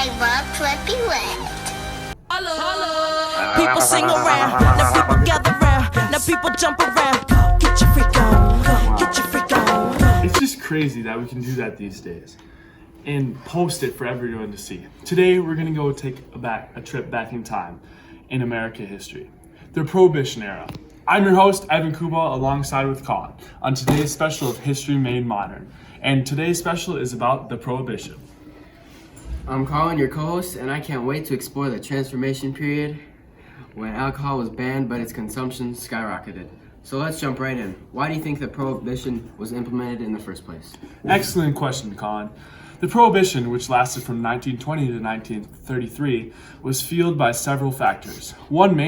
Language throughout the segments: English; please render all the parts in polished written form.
I love flippy wet. People sing around, now people gather round, now people jump around. Go, get your freak on, go, get your freak on. It's just crazy that we can do that these days and post it for everyone to see. Today, we're gonna go take a trip back in time in American history, the Prohibition era. I'm your host, Evan Kuba, alongside with Colin, on today's special of History Made Modern. And today's special is about the Prohibition. I'm Colin, your co-host, and I can't wait to explore the transformation period when alcohol was banned but its consumption skyrocketed. So let's jump right in. Why do you think the Prohibition was implemented in the first place? Excellent question, Colin. The Prohibition, which lasted from 1920 to 1933, was fueled by several factors. One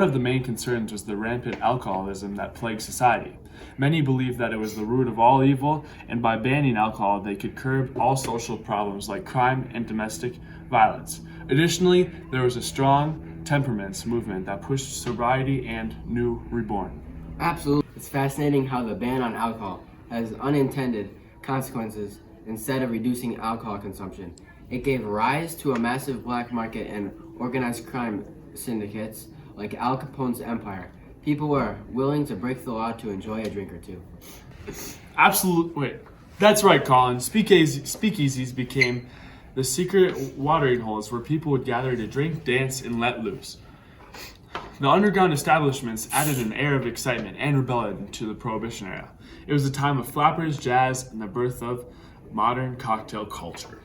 of the main concerns was the rampant alcoholism that plagued society. Many believed that it was the root of all evil, and by banning alcohol, they could curb all social problems like crime and domestic violence. Additionally, there was a strong temperaments movement that pushed sobriety and new reborn. Absolutely. It's fascinating how the ban on alcohol has unintended consequences. Instead of reducing alcohol consumption, it gave rise to a massive black market and organized crime syndicates like Al Capone's empire. People were willing to break the law to enjoy a drink or two. Wait, that's right, Colin. Speakeasies became the secret watering holes where people would gather to drink, dance, and let loose. The underground establishments added an air of excitement and rebellion to the Prohibition era. It was a time of flappers, jazz, and the birth of modern cocktail culture.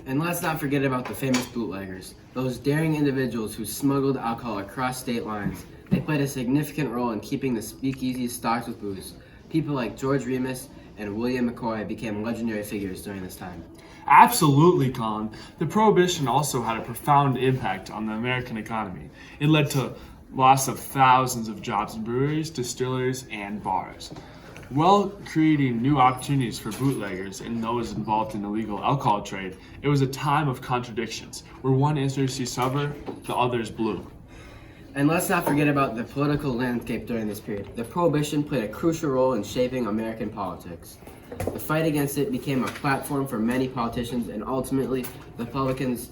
And let's not forget about the famous bootleggers, those daring individuals who smuggled alcohol across state lines. They played a significant role in keeping the speakeasies stocked with booze. People like George Remus and William McCoy became legendary figures during this time. Absolutely, Colin. The Prohibition also had a profound impact on the American economy. It led to loss of thousands of jobs in breweries, distilleries, and bars, while creating new opportunities for bootleggers and those involved in illegal alcohol trade. It was a time of contradictions, where one industry suffered, the others blew. And let's not forget about the political landscape during this period. The Prohibition played a crucial role in shaping American politics. The fight against it became a platform for many politicians, and ultimately, the public's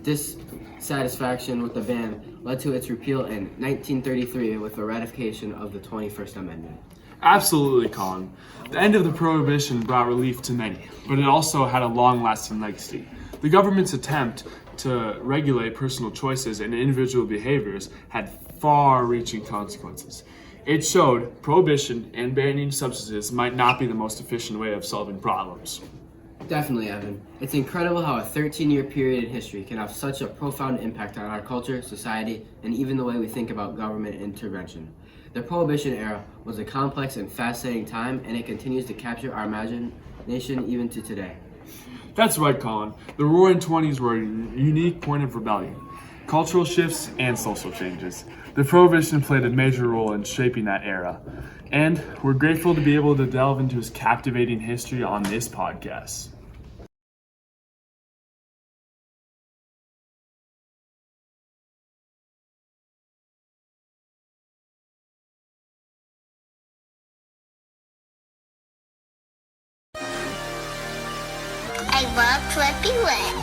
dissatisfaction with the ban led to its repeal in 1933 with the ratification of the 21st Amendment. Absolutely, Colin. The end of the Prohibition brought relief to many, but it also had a long-lasting legacy. The government's attempt to regulate personal choices and individual behaviors had far-reaching consequences. It showed prohibition and banning substances might not be the most efficient way of solving problems. Definitely, Evan. It's incredible how a 13-year period in history can have such a profound impact on our culture, society, and even the way we think about government intervention. The Prohibition era was a complex and fascinating time, and it continues to capture our imagination even to today. That's right, Colin. The Roaring Twenties were a unique point of rebellion, cultural shifts, and social changes. The Prohibition played a major role in shaping that era, and we're grateful to be able to delve into his captivating history on this podcast. I love flippy wet.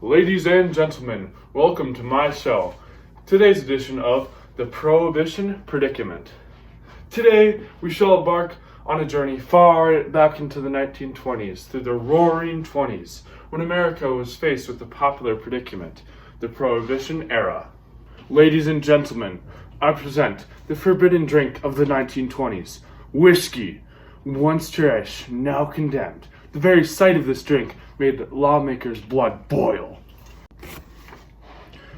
Ladies and gentlemen, welcome to my show. Today's edition of The Prohibition Predicament. Today, we shall embark on a journey far back into the 1920s, through the Roaring Twenties, when America was faced with the popular predicament, the Prohibition era. Ladies and gentlemen, I present the forbidden drink of the 1920s, whiskey. Once cherished, now condemned. The very sight of this drink made lawmakers' blood boil.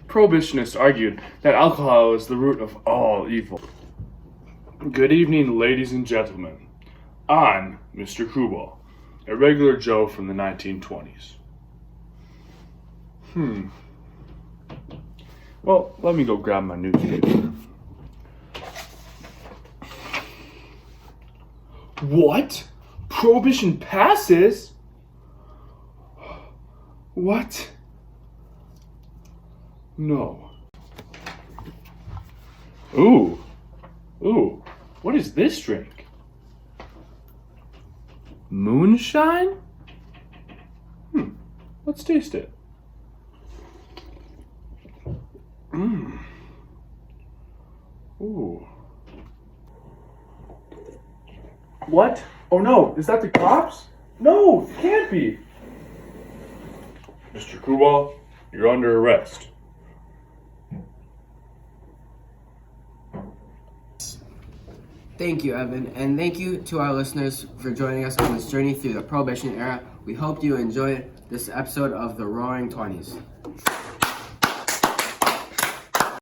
Prohibitionists argued that alcohol is the root of all evil. Good evening, ladies and gentlemen. I'm Mr. Kuba, a regular Joe from the 1920s. Well, let me go grab my newspaper. What? Prohibition passes? What? No. Ooh, What is this drink? Moonshine? Let's taste it. Ooh. What? Oh no, is that the cops? No, it can't be. Mr. Kuba, you're under arrest. Thank you, Evan, and thank you to our listeners for joining us on this journey through the Prohibition era. We hope you enjoyed this episode of the Roaring 20s.